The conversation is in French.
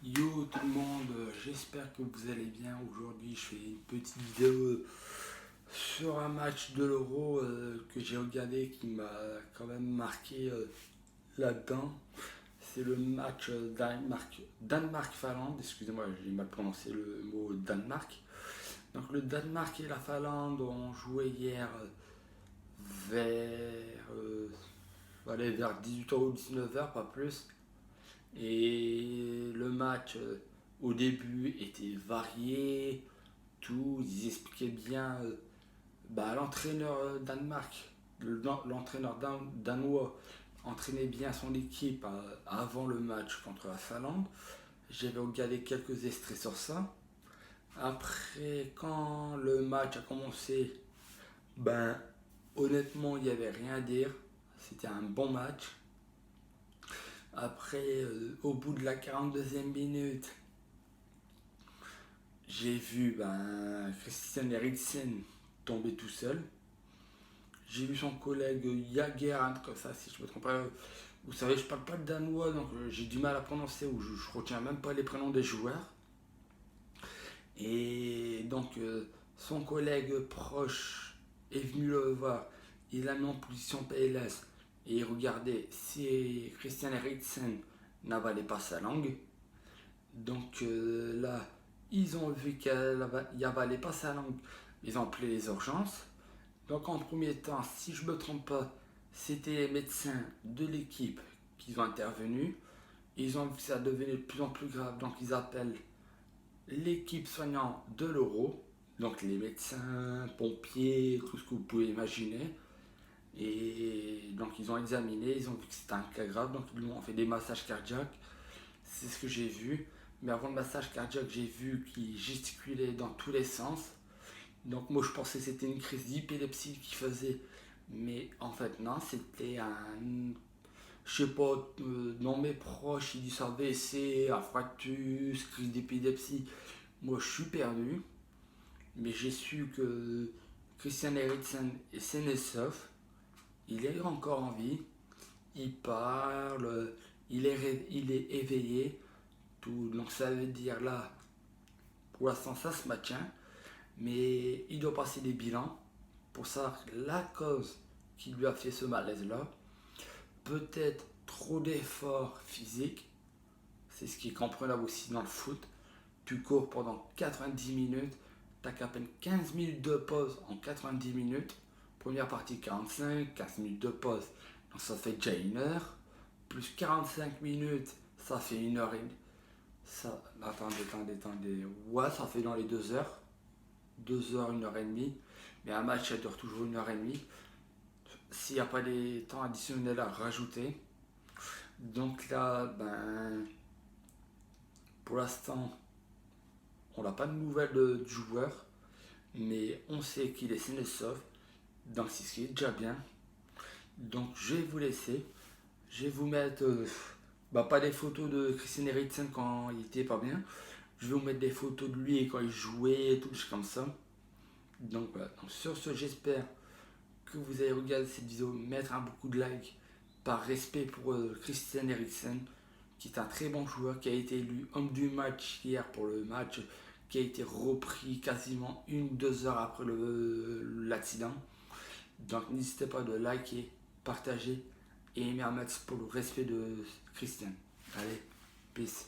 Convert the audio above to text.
Yo tout le monde, j'espère que vous allez bien. Aujourd'hui, je fais une petite vidéo sur un match de l'Euro que j'ai regardé qui m'a quand même marqué là-dedans. C'est le match Danemark-Finlande. Excusez-moi, j'ai mal prononcé le mot Danemark. Donc le Danemark et la Finlande ont joué hier vers, vers 18h ou 19h, pas plus. Et le match au début était varié, tout, ils expliquaient bien l'entraîneur Danemark, l'entraîneur danois entraînait bien son équipe avant le match contre la Finlande. J'avais regardé quelques extraits sur ça. Après, quand le match a commencé, ben honnêtement, il n'y avait rien à dire. C'était un bon match. Après, au bout de la 42e minute, j'ai vu Christian Eriksen tomber tout seul. J'ai vu son collègue Jager, comme ça, si je me trompe pas. Vous savez, je parle pas de danois, donc j'ai du mal à prononcer, ou je retiens même pas les prénoms des joueurs. Et donc, son collègue proche est venu le voir. Il a mis en position PLS. Et regardez, si Christian Eriksen n'avalait pas sa langue, donc là, ils ont vu qu'elle avalait pas sa langue. Ils ont appelé les urgences. Donc en premier temps, si je ne me trompe pas, c'était les médecins de l'équipe qui ont intervenu. Ils ont vu que ça devenait de plus en plus grave. Donc ils appellent l'équipe soignante de l'Euro. Donc les médecins, pompiers, tout ce que vous pouvez imaginer. Et donc ils ont examiné, ils ont vu que c'était un cas grave. Donc ils lui ont fait des massages cardiaques. C'est ce que j'ai vu. Mais avant le massage cardiaque, j'ai vu qu'il gesticulait dans tous les sens. Donc moi je pensais que c'était une crise d'épilepsie qu'il faisait. Mais en fait non, c'était un... Je sais pas, dans mes proches, ils disent AVC, infarctus, crise d'épilepsie. Moi je suis perdu. Mais j'ai su que Christian Eriksen est sain et sauf. Il est encore en vie. Il parle. Il est éveillé. Tout. Donc ça veut dire là, pour l'instant ça se maintient, mais il doit passer des bilans pour savoir la cause qui lui a fait ce malaise-là. Peut-être trop d'efforts physiques, c'est ce qui est comprenable aussi dans le foot. Tu cours pendant 90 minutes, tu n'as qu'à peine 15 minutes de pause en 90 minutes. Première partie 45, 15 minutes de pause, donc ça fait déjà une heure. Plus 45 minutes, ça fait une heure et demie. Ça, attendez. Ouais, ça fait dans les 2 heures. 2 heures, une heure et demie. Mais un match, ça dure toujours une heure et demie. S'il n'y a pas des temps additionnels à rajouter. Donc là, pour l'instant, on n'a pas de nouvelles du joueur. Mais on sait qu'il est sain et sauf. Donc c'est ce qui est déjà bien. Donc je vais vous laisser. Je vais vous mettre pas des photos de Christian Eriksen quand il était pas bien. Je vais vous mettre des photos de lui quand il jouait et tout, comme ça. Donc voilà. Donc, sur ce, j'espère que vous allez regarder cette vidéo, mettre un beaucoup de likes par respect pour Christian Eriksen, qui est un très bon joueur, qui a été élu homme du match hier pour le match qui a été repris quasiment 1-2 heures après l'accident. Donc n'hésitez pas de liker, partager et aimer un max pour le respect de Christian. Allez, peace.